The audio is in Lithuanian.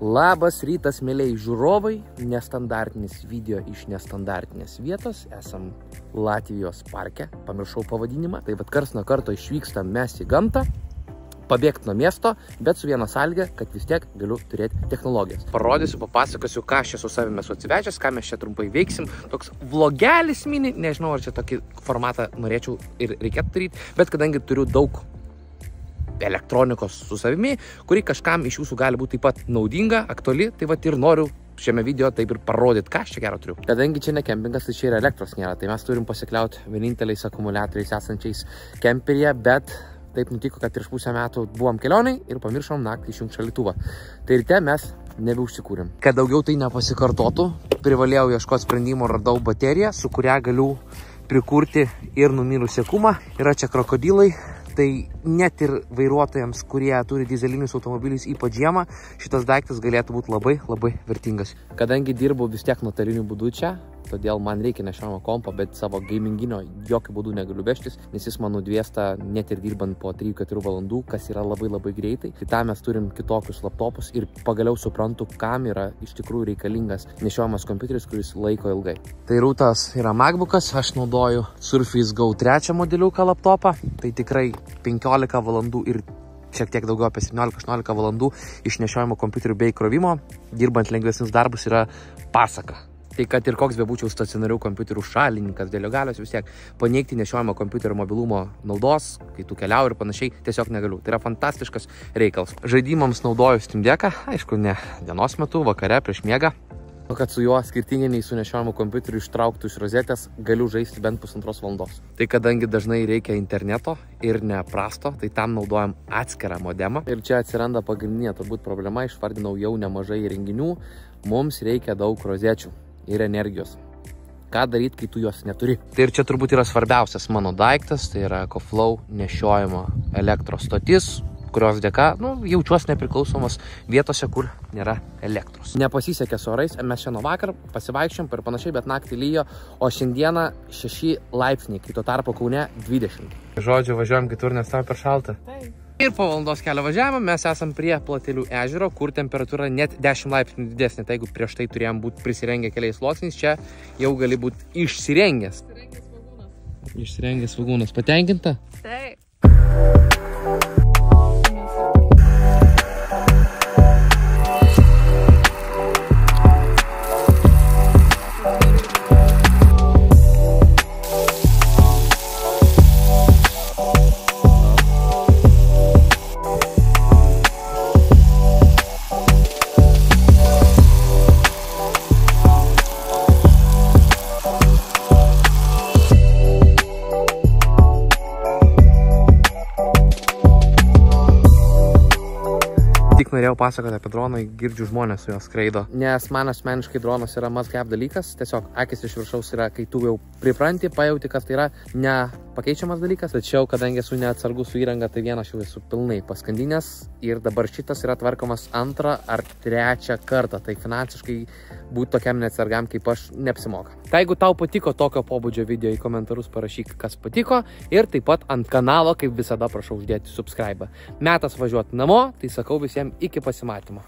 Labas rytas, mėlyjei žiūrovai, nestandartinis video iš nestandartinės vietos, esam Latvijos parke, pamiršau pavadinimą, tai vat karts nuo karto išvykstam mes į gamtą, pabėgti nuo miesto, bet su viena sąlyga, kad vis tiek galiu turėti technologijas. Parodysiu, papasakosiu, ką aš čia su savimi esu atsivežęs, ką mes čia trumpai veiksim, toks vlogelis mini, nežinau, ar čia tokį formatą norėčiau ir reikėtų daryti, bet kadangi turiu daug elektronikos su savimi, kuri kažkam iš jūsų gali būti taip pat naudinga, aktuali, tai vat ir noriu šiame video taip ir parodyti, ką aš čia gero turiu. Kadangi čia ne kempingas, tai čia ir elektros nėra, tai mes turim pasikliauti vieninteliais akumuliatoriais esančiais kemperyje, bet taip nutiko, kad prieš pusę metų buvom kelionai ir pamiršom naktį išjungti šaldytuvą. Tai ryte mes nebeužsikūrėm. Kad daugiau tai nepasikartotų, privalėjau ieškoti sprendimo, radau bateriją, su kuria galiu prikurti ir numirusią kumą. Yra čia krokodilai. Tai net ir vairuotojams, kurie turi dizelinius automobilius, ypač žiemą, šitas daiktas galėtų būti labai vertingas. Kadangi dirbu vis tiek nuotoliniu būdu čia, todėl man reikia nešiojamo kompo, bet savo gaminginio jokių būdų negaliu vežtis, nes jis man nudvėsta net ir dirbant po 3-4 valandų, kas yra labai greitai. Tai tam mes turim kitokius laptopus ir pagaliau suprantu, kam yra iš tikrųjų reikalingas nešiojamas kompiuteris, kuris laiko ilgai. Tai rūtas yra MacBookas, aš naudoju Surface Go 3 modeliuką laptopą, tai tikrai 15 valandų ir šiek tiek daugiau apie 17-18 valandų iš nešiojamo kompiuterių bei įkrovimo, dirbant lengvesnius darbus yra pasaka. Tai kad ir koks bebūčiau stacionarių kompiuterių šalininkas, dėl galios vis tiek paneigti nešiojamo kompiuterio mobilumo naudos, kai tu keliauji ir panašiai, tiesiog negaliu. Tai yra fantastiškas reikalas. Žaidimams naudoju Steam Decką, aišku, ne dienos metu, vakare prieš miegą. O kad su juo skirtingai nei su nešiojamu kompiuteriu ištrauktų iš rozetės, galiu žaisti bent 1,5 valandos. Tai kadangi dažnai reikia interneto ir neprasto, tai tam naudojam atskirą modemą. Ir čia atsiranda pagrindinė turbūt problema, išvardinau jau nemažai įrenginių, mums reikia daug rozečių ir energijos. Ką daryti, kai tu jos neturi? Tai ir čia turbūt yra svarbiausias mano daiktas, tai yra EcoFlow nešiojama elektros stotis, kurios dėka, jaučiuosi nepriklausomas vietose, kur nėra elektros. Nepasisekė su orais, mes šiandien vakar pasivaikščiom ir panašiai, bet naktį lyjo, o šiandieną 6 laipsniai, kai tuo tarpu Kaune 20. Žodžiu, važiuojam kitur, nes tau per šalta. Ir po valandos kelio važiavimą mes esam prie Platelių ežero, kur temperatūra net 10 laipsnių didesnė. Tai jeigu prieš tai turėjom būti prisirengę keliais sluoksniais, čia jau gali būti išsirengęs. Išsirengęs svagūnas. Patenkinta? Taip. Norėjau pasakoti apie droną, girdžiu žmonės su juos skraido. Nes man asmeniškai dronas yra must have dalykas. Tiesiog akis iš viršaus yra, kai tu jau pripranti, pajauti, kas tai yra nepakeičiamas dalykas. Tačiau, kadangi esu neatsargus su įranga, tai vieną aš jau esu pilnai paskandinęs. Ir dabar šitas yra tvarkomas 2 ar 3 kartą. Tai finansiškai būti tokiam neatsargam kaip aš neapsimoka. Tai jeigu tau patiko tokio pobūdžio video, į komentarus parašyk, kas patiko. Ir taip pat ant kanalo, kaip visada, prašau uždėti subscribe. Metas važiuoti namo, tai sakau visiems iki pasimatymo.